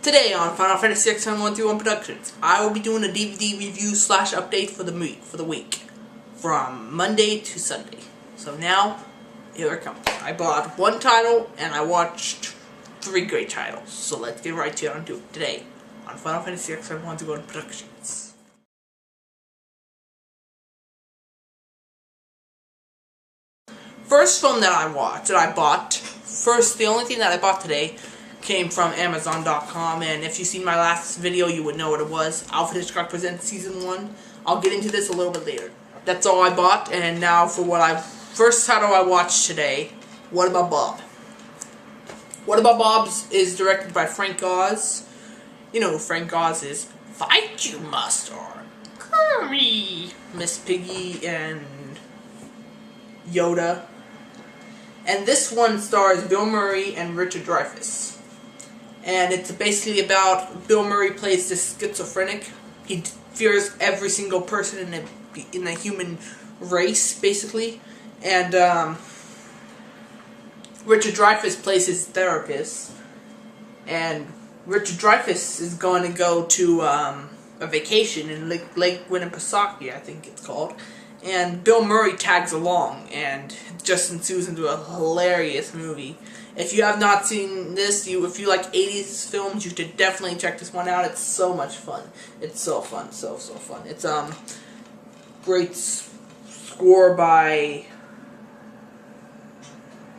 Today on Final Fantasy X7131 Productions, I will be doing a DVD review / update for the week, from Monday to Sunday. So now, here it comes. I bought one title and I watched 3 great titles. So let's get right to it and do it today on Final Fantasy X7131 Productions. First film that I bought. First, the only thing that I bought today came from Amazon.com, and if you've seen my last video, you would know what it was. Alfred Hitchcock Presents Season 1. I'll get into this a little bit later. That's all I bought, and now for first title I watched today, What About Bob? What About Bob's is directed by Frank Oz. You know who Frank Oz is. Fight You Master, Kirby, Miss Piggy, and Yoda. And this one stars Bill Murray and Richard Dreyfuss. And it's basically about Bill Murray plays this schizophrenic. He fears every single person in the human race, basically. And Richard Dreyfuss plays his therapist. And Richard Dreyfuss is going to go to a vacation in Lake Winnipesaukee, I think it's called. And Bill Murray tags along, and it just ensues into a hilarious movie. If you have not seen this, if you like 80s films, you should definitely check this one out. It's so much fun. It's so fun, so fun. It's great score by,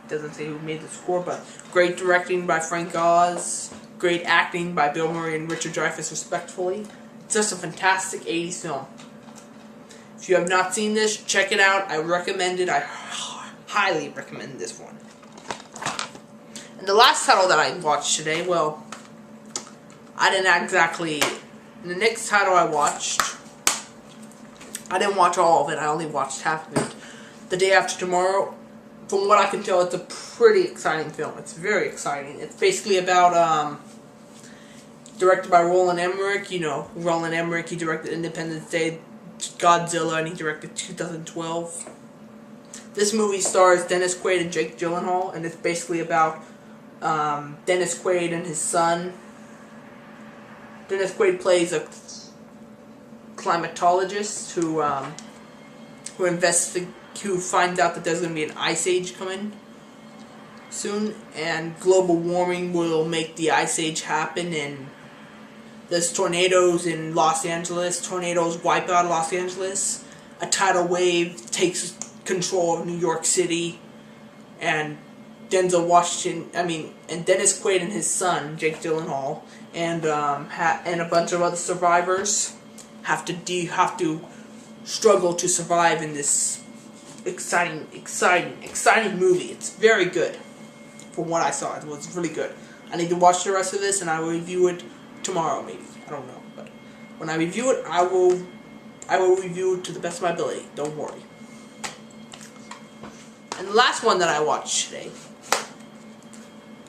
doesn't say who made the score, but great directing by Frank Oz. Great acting by Bill Murray and Richard Dreyfuss, respectfully. It's just a fantastic 80s film. If you have not seen this, check it out. I recommend it. I highly recommend this one. And the last title that I watched today, well, I didn't exactly... The next title I watched, I didn't watch all of it. I only watched half of it. The Day After Tomorrow. From what I can tell, it's a pretty exciting film. It's very exciting. It's basically about... directed by Roland Emmerich. You know, Roland Emmerich, he directed Independence Day, Godzilla, and he directed 2012. This movie stars Dennis Quaid and Jake Gyllenhaal, and it's basically about Dennis Quaid and his son. Dennis Quaid plays a climatologist who finds out that there's going to be an ice age coming soon, and global warming will make the ice age happen, and there's tornadoes in Los Angeles. Tornadoes wipe out Los Angeles. A tidal wave takes control of New York City. And Dennis Quaid and his son, Jake Gyllenhaal, and a bunch of other survivors have to struggle to survive in this exciting movie. It's very good. From what I saw, it was really good. I need to watch the rest of this, and I will review it tomorrow, maybe. I don't know, but when I review it, I will review it to the best of my ability. Don't worry. And the last one that I watched today,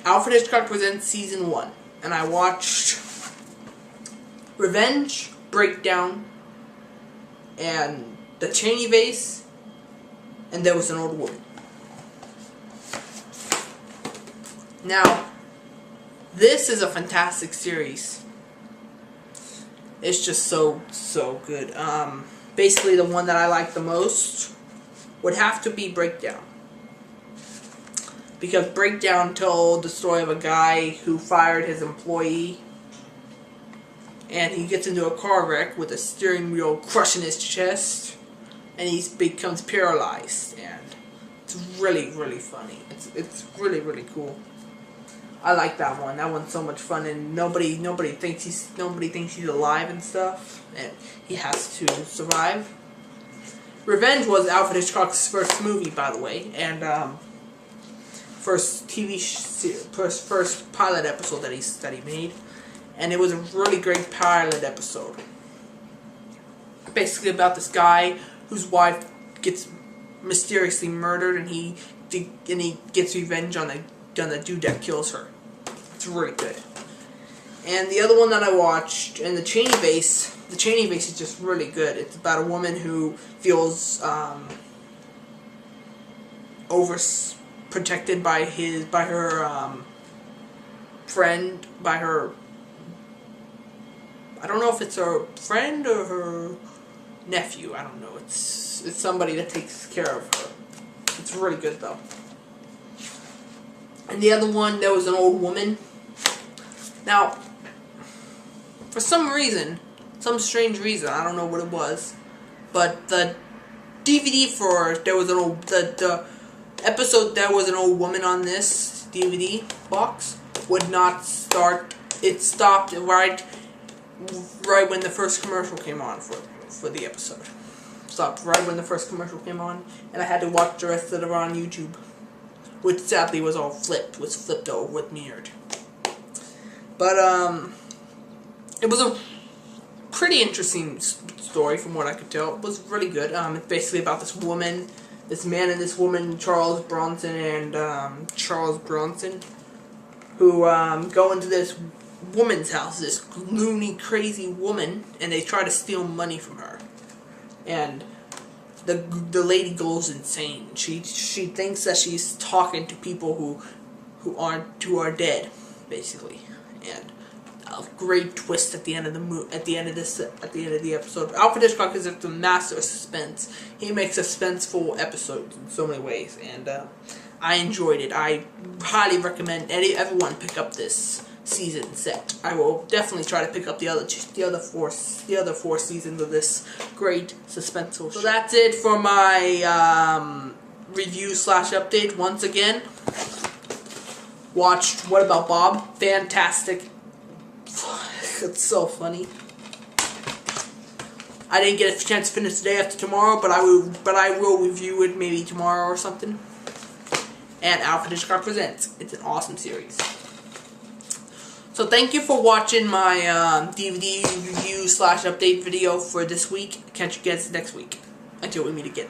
Alfred Hitchcock Presents Season 1, and I watched Revenge, Breakdown, and The Cheney Vase, and There Was an Old Woman. Now, this is a fantastic series. It's just so good. Basically, the one that I like the most would have to be Breakdown. Because Breakdown told the story of a guy who fired his employee, and he gets into a car wreck with a steering wheel crushing his chest, and he becomes paralyzed, and it's really funny. It's really cool. I like that one. That one's so much fun, and nobody thinks he's alive and stuff, and he has to survive. Revenge was Alfred Hitchcock's first movie, by the way, and first pilot episode that he made, and it was a really great pilot episode. Basically about this guy whose wife gets mysteriously murdered, and he gets revenge on the dude that kills her. It's really good. And the other one that I watched, and The Cheney Vase is just really good. It's about a woman who feels overprotected by her I don't know if it's her friend or her nephew. I don't know. It's somebody that takes care of her. It's really good though. And the other one, there was an old woman. Now, for some reason, some strange reason, I don't know what it was, but the DVD for there was an old the episode there was an old woman on this DVD box would not start. It stopped right when the first commercial came on for the episode. Stopped right when the first commercial came on, and I had to watch the rest of it on YouTube, which sadly was flipped over with mirrored. But it was a pretty interesting story from what I could tell. It was really good. It's basically about this woman, this man and this woman, Charles Bronson and Charles Bronson, who go into this woman's house, this loony, crazy woman, and they try to steal money from her. And the lady goes insane. She thinks that she's talking to people who are dead, basically. And a great twist at the end of the episode. Alfred Hitchcock is a master of suspense. He makes suspenseful episodes in so many ways, and I enjoyed it. I highly recommend everyone pick up this season set. I will definitely try to pick up the other four seasons of this great suspenseful show. So that's it for my review / update. Once again, watched What About Bob? Fantastic. It's so funny. I didn't get a chance to finish today after tomorrow, but I will review it maybe tomorrow or something. And Alfred Hitchcock Presents. It's an awesome series. So thank you for watching my DVD review / update video for this week. Catch you guys next week. Until we meet again.